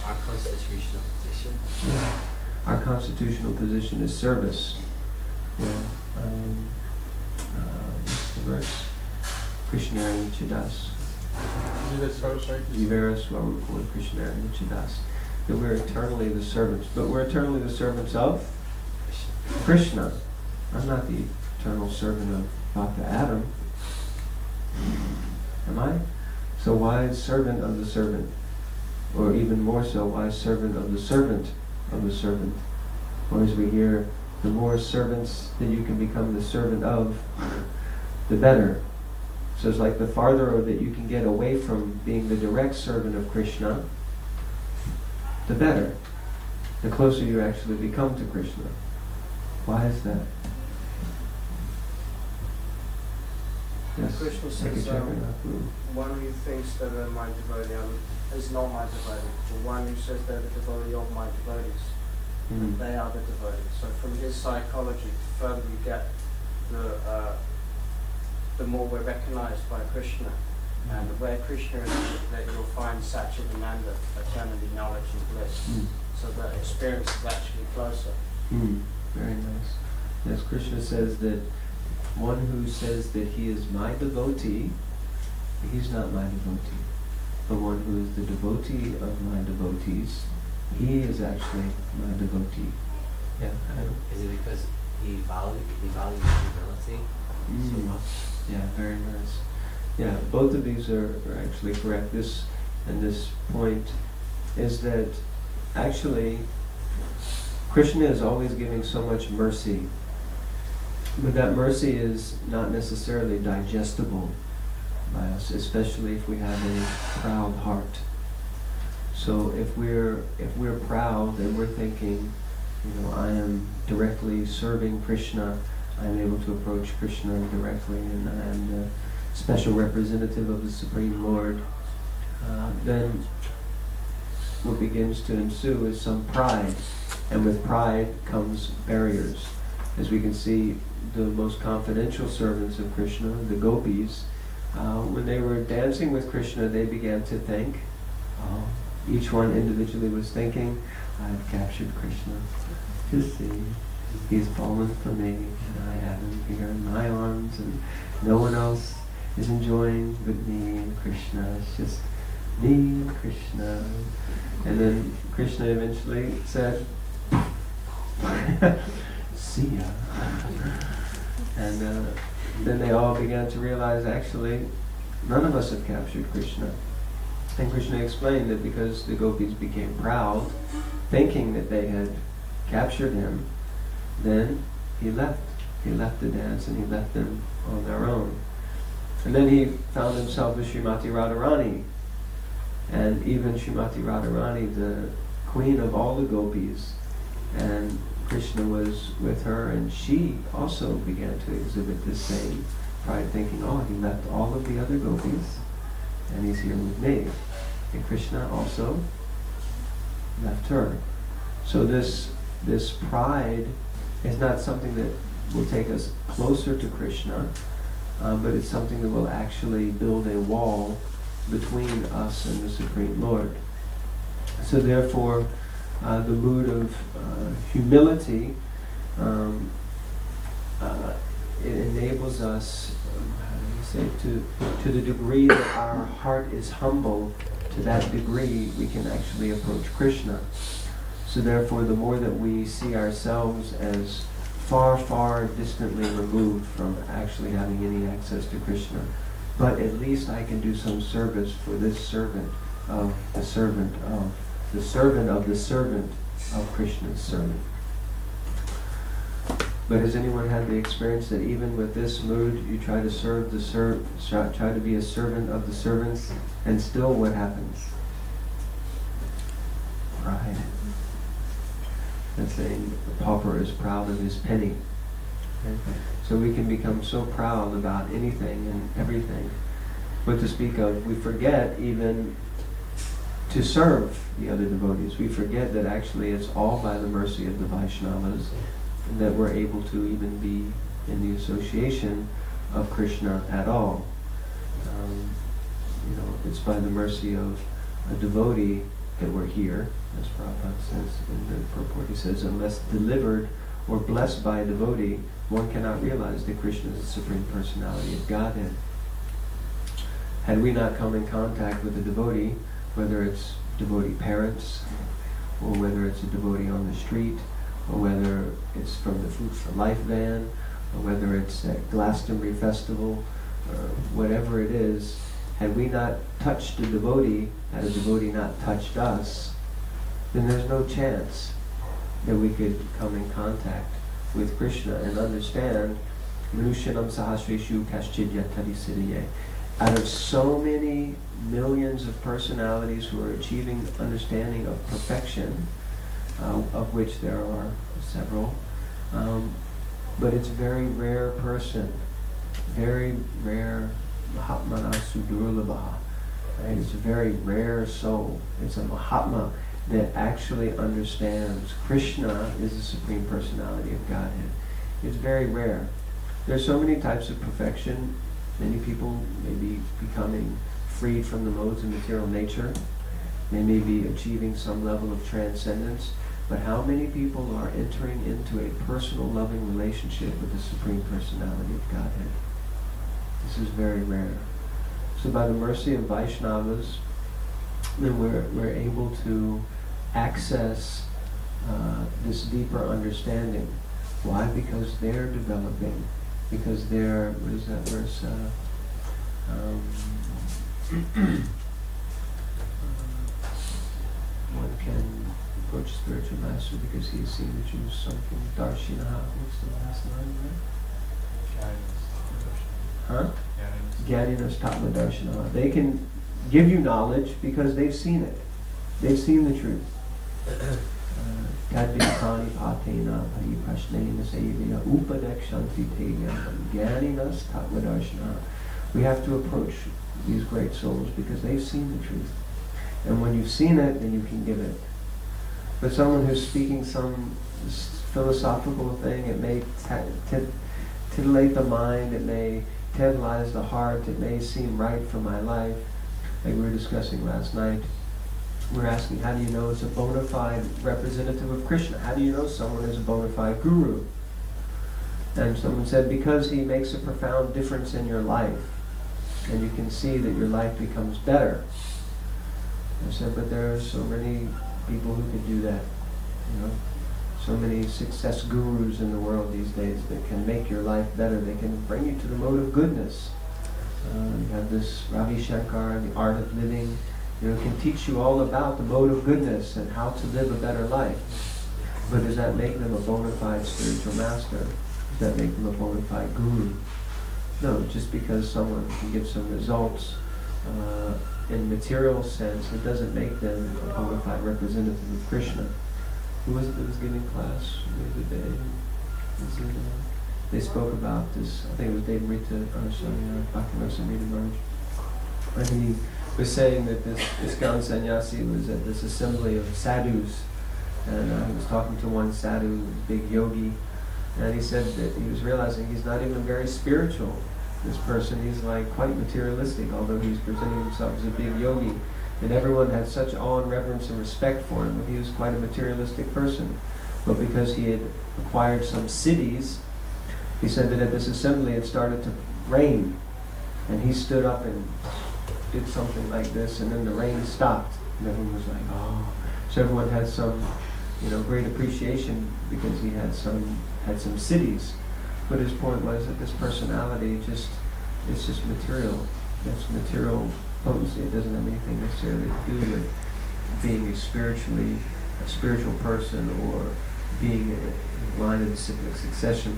our constitutional position. Our constitutional position is service. Yeah. What's the verse? Krishnari Chidas. Jiveras Swarupur Krishnari Chidas. That we're eternally the servants. But we're eternally the servants of Krishna. I'm not the eternal servant of Bhakta Adam. Am I? So why servant of the servant? Or even more so, why servant of the servant of the servant? Or as we hear, the more servants that you can become the servant of, the better. So it's like the farther that you can get away from being the direct servant of Krishna, the better. The closer you actually become to Krishna. Why is that? Yes. Krishna says, one who thinks that they're my devotee is not my devotee. Or one who says they're the devotee of my devotees, they are the devotees. So from his psychology, the further we get, the more we're recognized by Krishna. And where Krishna is, that you'll find Satchidananda, eternity, knowledge and bliss. So the experience is actually closer. Very nice. Yes, Krishna says that one who says that he is my devotee, he's not my devotee. But one who is the devotee of my devotees, he is actually my devotee. Yeah. Is it because he values humility so much? Yeah, very nice. Yeah, both of these are actually correct. This point is that actually Krishna is always giving so much mercy, but that mercy is not necessarily digestible by us, especially if we have a proud heart. So if we're proud and we're thinking, I am directly serving Krishna, I am able to approach Krishna directly, and I am the special representative of the Supreme Lord, then what begins to ensue is some pride. And with pride comes barriers. As we can see, the most confidential servants of Krishna, the gopis, when they were dancing with Krishna, they began to think, each one individually was thinking, I've captured Krishna. You see, he's fallen for me, and I have him here in my arms, and no one else is enjoying but me and Krishna. It's just me and Krishna. And then Krishna eventually said, see ya. And then they all began to realize, actually, none of us have captured Krishna. And Krishna explained that because the gopis became proud, thinking that they had captured him, then he left. He left the dance and he left them on their own. And then he found himself with Srimati Radharani. And even Srimati Radharani, the queen of all the gopis, and Krishna was with her, and she also began to exhibit this same pride, thinking, he left all of the other gopis, and he's here with me. And Krishna also left her. So this pride is not something that will take us closer to Krishna, but it's something that will actually build a wall between us and the Supreme Lord. So therefore, the mood of humility, it enables us, to the degree that our heart is humble, to that degree we can actually approach Krishna. So therefore, the more that we see ourselves as far, far distantly removed from actually having any access to Krishna, but at least I can do some service for this servant of the servant of the servant of the servant of Krishna's servant. But has anyone had the experience that even with this mood, you try to serve try to be a servant of the servants, and still what happens? Pride. That's saying the pauper is proud of his penny. Okay? So we can become so proud about anything and everything. What to speak of, we forget even to serve the other devotees. We forget that actually it's all by the mercy of the Vaishnavas that we're able to even be in the association of Krishna at all. It's by the mercy of a devotee that we're here, as Prabhupada says in the purport. He says, unless delivered or blessed by a devotee, one cannot realize that Krishna is the Supreme Personality of Godhead. Had we not come in contact with a devotee, whether it's devotee parents, or whether it's a devotee on the street, or whether it's from the Food for Life van, or whether it's at Glastonbury Festival, or whatever it is, had we not touched a devotee, had a devotee not touched us, then there's no chance that we could come in contact with Krishna and understand Manushanam Sahasreshu Kaschid Yatari Siddhaye. Out of so many millions of personalities who are achieving understanding of perfection, of which there are several, but it's a very rare person, very rare, Mahatmana Sudurlabha, right? It's a very rare soul. It's a Mahatma that actually understands Krishna is the Supreme Personality of Godhead. It's very rare. There's so many types of perfection. Many people may be becoming freed from the modes of material nature. They may be achieving some level of transcendence. But how many people are entering into a personal loving relationship with the Supreme Personality of Godhead? This is very rare. So by the mercy of Vaishnavas, then we're able to access this deeper understanding. Why? Because they're developing. Because they're, what is that verse? One can approach a spiritual master because he has seen the Jews something. Darshinaha. What's the last line there? Huh? Gyaninas Tatma Darshanaha. They can give you knowledge because they've seen it. They've seen the truth. Tadvyakani patena pariprashnena sevya upadekshanti teyam gyaninas Tatma Darshanaha. We have to approach these great souls because they've seen the truth. And when you've seen it, then you can give it. But someone who's speaking some philosophical thing, it may titillate the mind, it may tantalize the heart, it may seem right for my life. Like we were discussing last night, we're asking, how do you know it's a bona fide representative of Krishna? How do you know someone is a bona fide guru? And someone said, because he makes a profound difference in your life, and you can see that your life becomes better. I said, but there are so many people who could do that, you know. So many success gurus in the world these days that can make your life better. They can bring you to the mode of goodness. You have this Ravi Shankar, the art of living, can teach you all about the mode of goodness and how to live a better life. But does that make them a bona fide spiritual master? Does that make them a bona fide guru? No, just because someone can give some results in material sense, it doesn't make them a bona fide representative of Krishna. Who was it that was giving class the other day? They spoke about this, I think it was Dave Rita, Bhaktivinoda Maharaj. And he was saying that this ISKCON sannyasi was at this assembly of sadhus, and he was talking to one sadhu, big yogi, and he said that he was realizing he's not even very spiritual. This person, he's like quite materialistic, although he's presenting himself as a big yogi. And everyone had such awe and reverence and respect for him, but he was quite a materialistic person. But because he had acquired some cities, he said that at this assembly it started to rain. And he stood up and did something like this, and then the rain stopped. And everyone was like, oh. So everyone had some, great appreciation because he had some cities. But his point was that this personality it's just material. It's material potency. It doesn't have anything necessarily to do with being a spiritual person or being in line of disciplic succession.